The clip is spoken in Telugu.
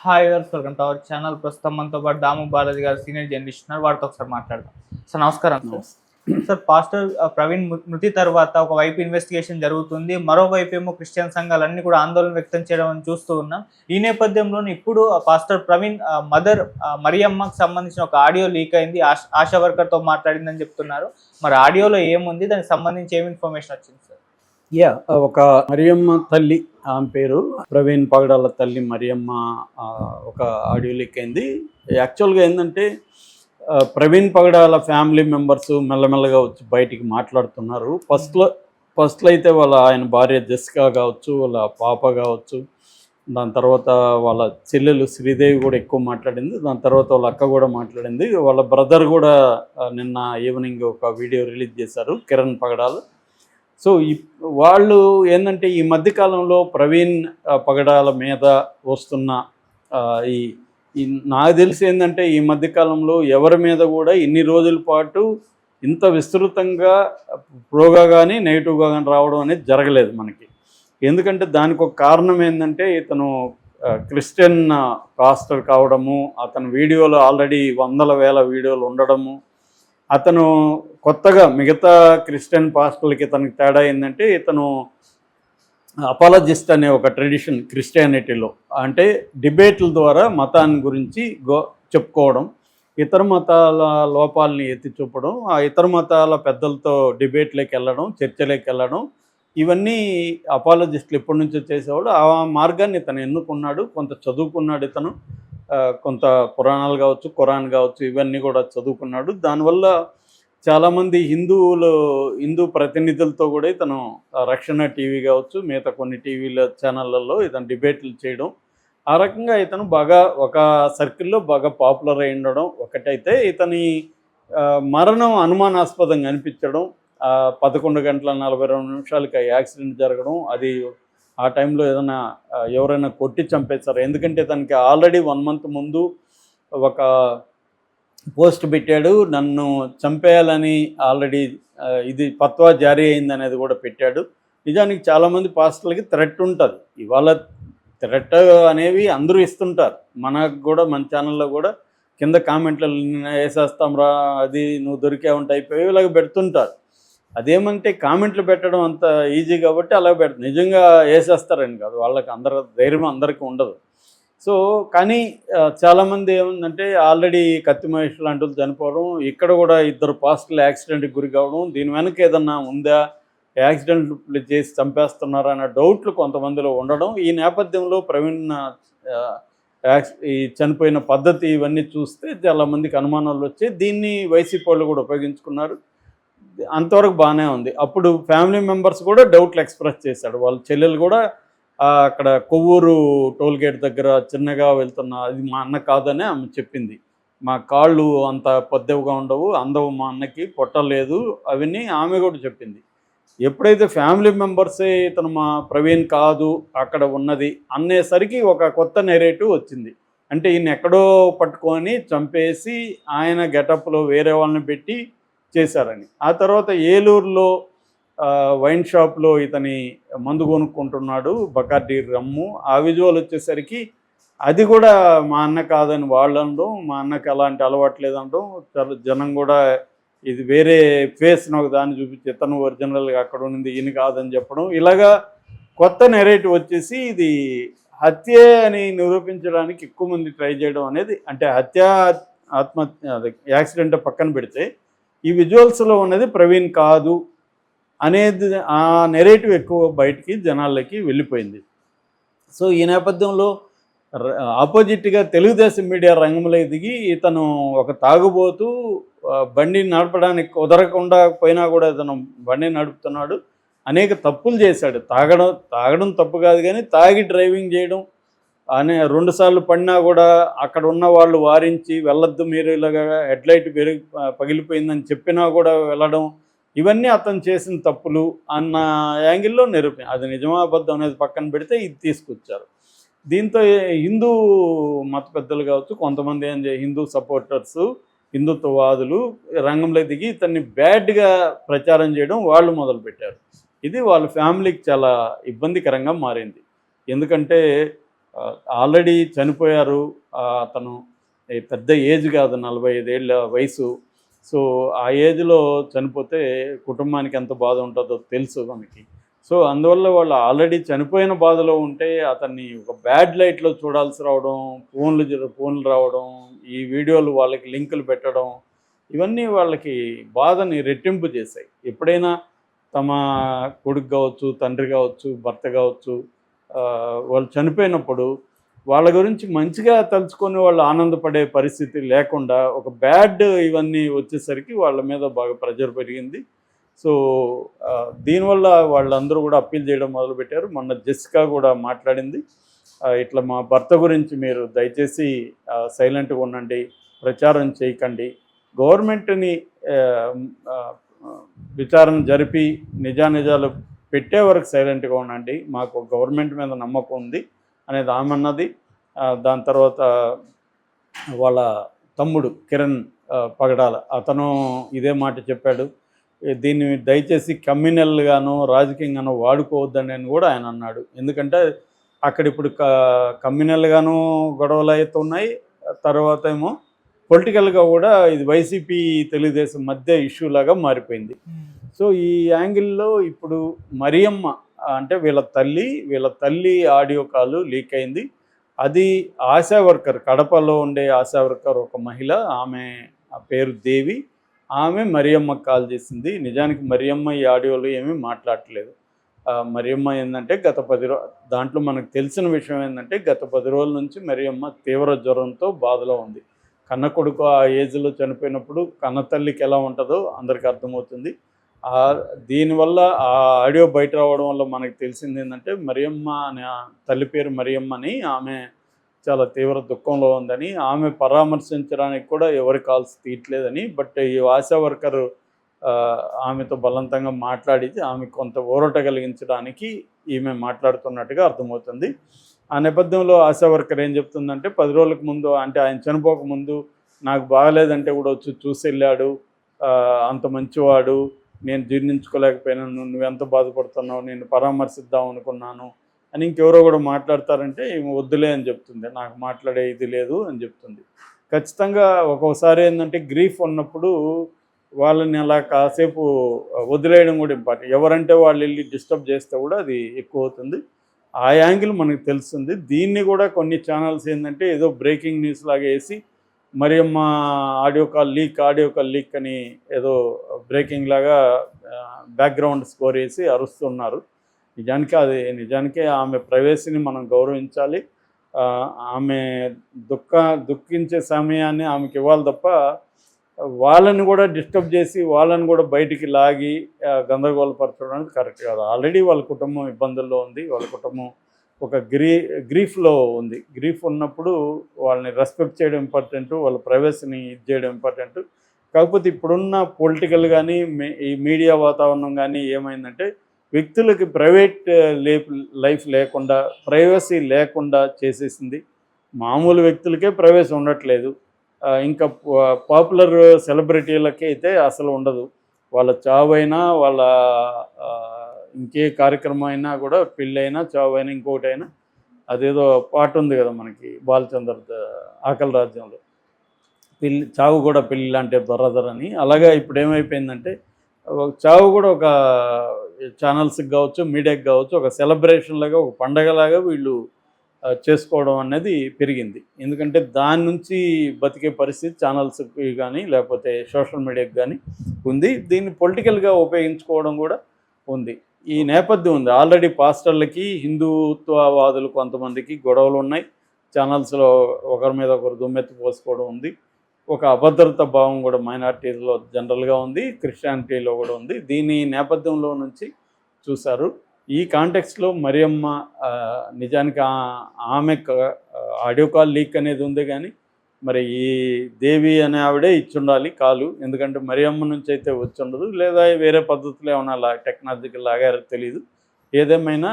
హాయ్ గారు, వెల్కమ్ టు అవర్ ఛానల్. ప్రస్తుతం మనతో పాటు దాము బాలాజీ గారు సీనియర్ జర్నలిస్ట్ ఉన్నారు. వారితో ఒకసారి మాట్లాడదాం. సార్ నమస్కారం. సార్ పాస్టర్ ప్రవీణ్ మృతి తర్వాత ఒకవైపు ఇన్వెస్టిగేషన్ జరుగుతుంది, మరోవైపు ఏమో క్రిస్టియన్ సంఘాలన్నీ కూడా ఆందోళన వ్యక్తం చేయడం చూస్తూ ఉన్నాం. ఈ నేపథ్యంలోనే ఇప్పుడు పాస్టర్ ప్రవీణ్ మదర్ మరియమ్మకు సంబంధించిన ఒక ఆడియో లీక్ అయింది. ఆశా వర్కర్తో మాట్లాడిందని చెప్తున్నారు. మరి ఆడియోలో ఏముంది, దానికి సంబంధించి ఏమి ఇన్ఫర్మేషన్ వచ్చింది సార్? ఒక మరియమ్మ తల్లి, ఆమె పేరు ప్రవీణ్ పగడాల తల్లి మరియమ్మ. ఒక ఆడియో లీక్ అయింది. యాక్చువల్గా ఏంటంటే ప్రవీణ్ పగడాల ఫ్యామిలీ మెంబర్స్ మెల్లమెల్లగా వచ్చి బయటికి మాట్లాడుతున్నారు. ఫస్ట్లో అయితే ఆయన భార్య జెసికా కావచ్చు, వాళ్ళ పాప కావచ్చు, దాని తర్వాత వాళ్ళ చెల్లెలు శ్రీదేవి కూడా ఎక్కువ మాట్లాడింది. దాని తర్వాత వాళ్ళ అక్క కూడా మాట్లాడింది. వాళ్ళ బ్రదర్ కూడా నిన్న ఈవినింగ్ ఒక వీడియో రిలీజ్ చేశారు, కిరణ్ పగడాలు. సో వాళ్ళు ఏంటంటే ఈ మధ్యకాలంలో ప్రవీణ్ పగడాల మీద వస్తున్న ఈ నాకు తెలిసి ఏంటంటే ఈ మధ్యకాలంలో ఎవరి మీద కూడా ఇన్ని రోజుల పాటు ఇంత విస్తృతంగా ప్రోగా కానీ నెగిటివ్గా కానీ రావడం అనేది జరగలేదు మనకి. ఎందుకంటే దానికి ఒక కారణం ఏంటంటే ఇతను క్రిస్టియన్ పాస్టర్ కావడము, అతని వీడియోలు ఆల్రెడీ వందల వేల వీడియోలు ఉండడము, అతను కొత్తగా మిగతా క్రిస్టియన్ పాస్టర్లకి ఇతనికి తేడా ఏంటంటే ఇతను అపాలజిస్ట్ అనే ఒక ట్రెడిషన్ క్రిస్టియానిటీలో, అంటే డిబేట్ల ద్వారా మతాన్ని గురించి చెప్పుకోవడం, ఇతర మతాల లోపాలని ఎత్తి చూపడం, ఆ ఇతర మతాల పెద్దలతో డిబేట్లోకి వెళ్ళడం, చర్చలోకి వెళ్ళడం, ఇవన్నీ అపాలజిస్టులు ఎప్పటి నుంచో చేసేవాడు. ఆ మార్గాన్ని ఇతను ఎన్నుకున్నాడు. కొంత చదువుకున్నాడు ఇతను, కొంత పురాణాలు కావచ్చు, ఖురాన్ కావచ్చు, ఇవన్నీ కూడా చదువుకున్నాడు. దానివల్ల చాలామంది హిందూ ప్రతినిధులతో కూడా ఇతను రక్షణ టీవీ కావచ్చు, మిగతా కొన్ని టీవీల ఛానళ్ళల్లో ఇతను డిబేట్లు చేయడం, ఆ రకంగా ఇతను బాగా ఒక సర్కిల్లో బాగా పాపులర్ అయి ఉండడం ఒకటైతే, ఇతని మరణం అనుమానాస్పదంగా అనిపించడం, 11 గంటల 42 నిమిషాలకి యాక్సిడెంట్ జరగడం, అది ఆ టైంలో ఏదైనా ఎవరైనా కొట్టి చంపేశారు. ఎందుకంటే తనకి ఆల్రెడీ 1 మంత్ ముందు ఒక పోస్ట్ పెట్టాడు, నన్ను చంపేయాలని ఆల్రెడీ ఇది ఫత్వా జారీ అయింది అనేది కూడా పెట్టాడు. నిజానికి చాలామంది పాస్టర్లకి థ్రెట్ ఉంటుంది. ఇవాళ థ్రెట్ అనేవి అందరూ ఇస్తుంటారు. మనకు కూడా మన ఛానల్లో కూడా కింద కామెంట్లు వేసేస్తాం రా, అది నువ్వు దొరికే ఉంటాయి అయిపోయి ఇలాగ పెడుతుంటారు. అదేమంటే కామెంట్లు పెట్టడం అంత ఈజీ కాబట్టి అలా పెడతారు. నిజంగా వేసేస్తారని కాదు, వాళ్ళకి ధైర్యం అందరికీ ఉండదు. సో కానీ చాలామంది ఏముందంటే ఆల్రెడీ కత్తి మహేష్ లాంటి వాళ్ళు చనిపోవడం, ఇక్కడ కూడా 2 పాస్టర్లు యాక్సిడెంట్కి గురి కావడం, దీని వెనక ఏదన్నా ఉందా, యాక్సిడెంట్లు చేసి చంపేస్తున్నారా అనే డౌట్లు కొంతమందిలో ఉండడం, ఈ నేపథ్యంలో ప్రవీణ్ ఈ చనిపోయిన పద్ధతి ఇవన్నీ చూస్తే చాలామందికి అనుమానాలు వచ్చాయి. దీన్ని వైసీపీ వాళ్ళు కూడా ఉపయోగించుకున్నారు. అంతవరకు బాగానే ఉంది. అప్పుడు ఫ్యామిలీ మెంబర్స్ కూడా డౌట్లు ఎక్స్ప్రెస్ చేశాడు. వాళ్ళ చెల్లెలు కూడా అక్కడ కొవ్వూరు టోల్గేట్ దగ్గర చిన్నగా వెళ్తున్న అది మా అన్న కాదని ఆమె చెప్పింది. మా కాళ్ళు అంత పెద్దవిగా ఉండవు, అందవు, మా అన్నకి పొట్టలేదు, అవన్నీ ఆమె కూడా చెప్పింది. ఎప్పుడైతే ఫ్యామిలీ మెంబర్సే ఇతను మా ప్రవీణ్ కాదు అక్కడ ఉన్నది అనేసరికి ఒక కొత్త నెరేటివ్ వచ్చింది. అంటే ఈయన ఎక్కడో పట్టుకొని చంపేసి ఆయన గెటప్లో వేరే వాళ్ళని పెట్టి చేశారని. ఆ తర్వాత ఏలూరులో వైన్ షాప్లో ఇతని మందు కొనుక్కుంటున్నాడు, బకార్డీ రమ్ము, ఆ విజువల్ వచ్చేసరికి అది కూడా మా అన్న కాదని వాళ్ళు అనడం, మా అన్నకి అలాంటి అలవాటు లేదనడం, చాలా జనం కూడా ఇది వేరే ఫేస్ని ఒక దాన్ని చూపించి ఇతను ఒరిజినల్గా అక్కడ ఉన్నది ఈయన కాదని చెప్పడం, ఇలాగా కొత్త నెరేటివ్ వచ్చేసి ఇది హత్య అని నిరూపించడానికి ఎక్కువ మంది ట్రై చేయడం అనేది, అంటే ఆత్మహత్య యాక్సిడెంట్ పక్కన పెడితే ఈ విజువల్స్లో ఉన్నది ప్రవీణ్ కాదు అనేది ఆ నెరేటివ్ ఎక్కువ బయటికి జనాలకి వెళ్ళిపోయింది. సో ఈ నేపథ్యంలో ఆపోజిట్గా తెలుగుదేశం మీడియా రంగంలో దిగి ఇతను ఒక తాగుబోతూ బండి నడపడానికి కుదరకుండా పోయినా కూడా ఇతను బండి నడుపుతున్నాడు, అనేక తప్పులు చేశాడు. తాగడం తప్పు కాదు, కానీ తాగి డ్రైవింగ్ చేయడం, 2 సార్లు పడినా కూడా అక్కడ ఉన్న వాళ్ళు వారించి వెళ్ళొద్దు మీరు, ఇలాగా హెడ్లైట్ పగిలిపోయిందని చెప్పినా కూడా వెళ్ళడం, ఇవన్నీ అతను చేసిన తప్పులు అన్న యాంగిల్లో అది నిజమా అబద్ధం అనేది పక్కన పెడితే ఇది తీసుకొచ్చారు. దీంతో హిందూ మత పెద్దలు కావచ్చు, కొంతమంది హిందూ సపోర్టర్సు, హిందుత్వవాదులు రంగంలో దిగి ఇతన్ని బ్యాడ్గా ప్రచారం చేయడం వాళ్ళు మొదలుపెట్టారు. ఇది వాళ్ళ ఫ్యామిలీకి చాలా ఇబ్బందికరంగా మారింది. ఎందుకంటే ఆల్రెడీ చనిపోయారు. అతను పెద్ద ఏజ్ కాదు, 45 ఏళ్ళ వయసు. సో ఆ ఏజ్లో చనిపోతే కుటుంబానికి ఎంత బాధ ఉంటుందో తెలుసు మనకి. సో అందువల్ల వాళ్ళు ఆల్రెడీ చనిపోయిన బాధలో ఉంటే అతన్ని ఒక బ్యాడ్ లైట్లో చూడాల్సి రావడం, ఫోన్లు రావడం, ఈ వీడియోలు వాళ్ళకి లింకులు పెట్టడం, ఇవన్నీ వాళ్ళకి బాధని రెట్టింపు చేశాయి. ఎప్పుడైనా తమ కొడుకు కావచ్చు, తండ్రి కావచ్చు, భర్త కావచ్చు, వాళ్ళు చనిపోయినప్పుడు వాళ్ళ గురించి మంచిగా తలుచుకొని వాళ్ళు ఆనందపడే పరిస్థితి లేకుండా ఒక బ్యాడ్ ఇవన్నీ వచ్చేసరికి వాళ్ళ మీద బాగా ప్రెజర్ పెరిగింది. సో దీనివల్ల వాళ్ళందరూ కూడా అప్పీల్ చేయడం మొదలుపెట్టారు. మొన్న జెసికా కూడా మాట్లాడింది, ఇట్లా మా భర్త గురించి మీరు దయచేసి సైలెంట్గా ఉండండి, ప్రచారం చేయకండి, గవర్నమెంట్ని విచారణ జరిపి నిజానిజాలు పెట్టే వరకు సైలెంట్గా ఉండండి, మాకు గవర్నమెంట్ మీద నమ్మకం ఉంది అనేది ఆమె అన్నది. దాని తర్వాత వాళ్ళ తమ్ముడు కిరణ్ పగడాల అతను ఇదే మాట చెప్పాడు. దీన్ని దయచేసి కమ్యూనల్గానో రాజకీయంగానో వాడుకోవద్దని కూడా ఆయన అన్నాడు. ఎందుకంటే అక్కడ ఇప్పుడు కమ్యూనల్గానూ గొడవలు అవుతున్నాయి, తర్వాత ఏమో పొలిటికల్గా కూడా ఇది వైసీపీ తెలుగుదేశం మధ్య ఇష్యూ లాగా మారిపోయింది. సో ఈ యాంగిల్లో ఇప్పుడు మరియమ్మ అంటే వీళ్ళ తల్లి ఆడియో కాల్ లీక్ అయింది. అది ఆశా వర్కర్, కడపలో ఉండే ఆశా వర్కర్ ఒక మహిళ, ఆమె పేరు దేవి, ఆమె మరియమ్మకు కాల్ చేసింది. నిజానికి మరియమ్మ ఈ ఆడియోలో ఏమీ మాట్లాడట్లేదు. మరియమ్మ ఏంటంటే దాంట్లో మనకు తెలిసిన విషయం ఏంటంటే గత 10 రోజుల నుంచి మరియమ్మ తీవ్ర జ్వరంతో బాధలో ఉంది. కన్న కొడుకు ఆ ఏజ్లో చనిపోయినప్పుడు కన్న తల్లికి ఎలా ఉంటుందో అందరికీ అర్థమవుతుంది. దీనివల్ల ఆ ఆడియో బయట రావడం వల్ల మనకు తెలిసింది ఏంటంటే మరియమ్మ అనే తల్లి పేరు మరియమ్మ అని, ఆమె చాలా తీవ్ర దుఃఖంలో ఉందని, ఆమె పరామర్శించడానికి కూడా ఎవరి కాల్స్ తీయట్లేదని. బట్ ఈ ఆశా వర్కరు ఆమెతో బలవంతంగా మాట్లాడి ఆమె కొంత ఊరట కలిగించడానికి ఈమె మాట్లాడుతున్నట్టుగా అర్థమవుతుంది. ఆ నేపథ్యంలో ఆశా వర్కర్ ఏం చెప్తుందంటే 10 రోజులకు ముందు, అంటే ఆయన చనిపోకముందు నాకు బాగలేదంటే కూడా వచ్చి చూసి వెళ్ళాడు, అంత మంచివాడు, నేను జీర్ణించుకోలేకపోయినాను, నువ్వెంత బాధపడుతున్నావు, నేను పరామర్శిద్దాం అనుకున్నాను అని ఇంకెవరో కూడా మాట్లాడతారంటే ఈమె వద్దులే అని చెప్తుంది, నాకు మాట్లాడే ఇది లేదు అని చెప్తుంది. ఖచ్చితంగా ఒక్కోసారి ఏంటంటే గ్రీఫ్ ఉన్నప్పుడు వాళ్ళని అలా కాసేపు వదిలేయడం కూడా ఇంపార్టెంట్. ఎవరంటే వాళ్ళు వెళ్ళి డిస్టర్బ్ చేస్తే కూడా అది ఎక్కువ అవుతుంది. ఆ యాంగిల్ మనకు తెలుస్తుంది. దీన్ని కూడా కొన్ని ఛానల్స్ ఏంటంటే ఏదో బ్రేకింగ్ న్యూస్ లాగా వేసి మరియమ్మ ఆడియో కాల్ లీక్ అని ఏదో బ్రేకింగ్ లాగా బ్యాక్గ్రౌండ్ స్కోర్ వేసి అరుస్తున్నారు. నిజానికి ఆమె ప్రైవసీని మనం గౌరవించాలి. ఆమె దుఃఖించే సమయాన్ని ఆమెకి ఇవ్వాలి తప్ప వాళ్ళని కూడా డిస్టర్బ్ చేసి వాళ్ళని కూడా బయటికి లాగి గందరగోళపరచడం అనేది కరెక్ట్ కాదు. ఆల్రెడీ వాళ్ళ కుటుంబం ఇబ్బందుల్లో ఉంది, వాళ్ళ కుటుంబం ఒక గ్రీఫ్లో ఉంది. గ్రీఫ్ ఉన్నప్పుడు వాళ్ళని రెస్పెక్ట్ చేయడం ఇంపార్టెంట్, వాళ్ళ ప్రైవసీని చేయడం ఇంపార్టెంట్. కాకపోతే ఇప్పుడున్న పొలిటికల్ కానీ ఈ మీడియా వాతావరణం కానీ ఏమైందంటే వ్యక్తులకి ప్రైవేట్ లైఫ్ లేకుండా, ప్రైవసీ లేకుండా చేసేసింది. మామూలు వ్యక్తులకే ప్రైవసీ ఉండట్లేదు, ఇంకా పాపులర్ సెలబ్రిటీలకి అయితే అసలు ఉండదు. వాళ్ళ చావైనా, వాళ్ళ ఇంకే కార్యక్రమం అయినా కూడా, పెళ్ళైనా, చావైనా, ఇంకోటైనా, అదేదో పాట ఉంది కదా మనకి బాలచందర్ ఆకలి రాజ్యంలో, చావు కూడా పెళ్ళి లాంటి బ్రదర్ అని. అలాగా ఇప్పుడు ఏమైపోయిందంటే చావు కూడా ఒక ఛానల్స్కి కావచ్చు, మీడియాకి కావచ్చు, ఒక సెలబ్రేషన్ లాగా, ఒక పండగలాగా వీళ్ళు చేసుకోవడం అనేది పెరిగింది. ఎందుకంటే దాని నుంచి బతికే పరిస్థితి ఛానల్స్కి కానీ లేకపోతే సోషల్ మీడియాకి కానీ ఉంది. దీన్ని పొలిటికల్గా ఉపయోగించుకోవడం కూడా ఉంది. ఈ నేపథ్యం ఉంది. ఆల్రెడీ పాస్టర్లకి, హిందుత్వవాదులు కొంతమందికి గొడవలు ఉన్నాయి. ఛానల్స్లో ఒకరి మీద ఒకరు దుమ్మెత్తి పోసుకోవడం ఉంది. ఒక అభద్రత భావం కూడా మైనారిటీలో జనరల్గా ఉంది, క్రిస్టియానిటీలో కూడా ఉంది. దీని నేపథ్యంలో నుంచి చూశారు. ఈ కాంటెక్స్లో మరియమ్మ నిజానికి ఆమె ఆడియో కాల్ లీక్ అనేది ఉంది, కానీ మరి ఈ దేవి అనే ఆవిడే ఇచ్చుండాలి కాలు. ఎందుకంటే మరియమ్మ నుంచి అయితే వచ్చి ఉండదు, లేదా వేరే పద్ధతిలో ఏమన్నా టెక్నాలజికల్ లాగా తెలియదు. ఏదేమైనా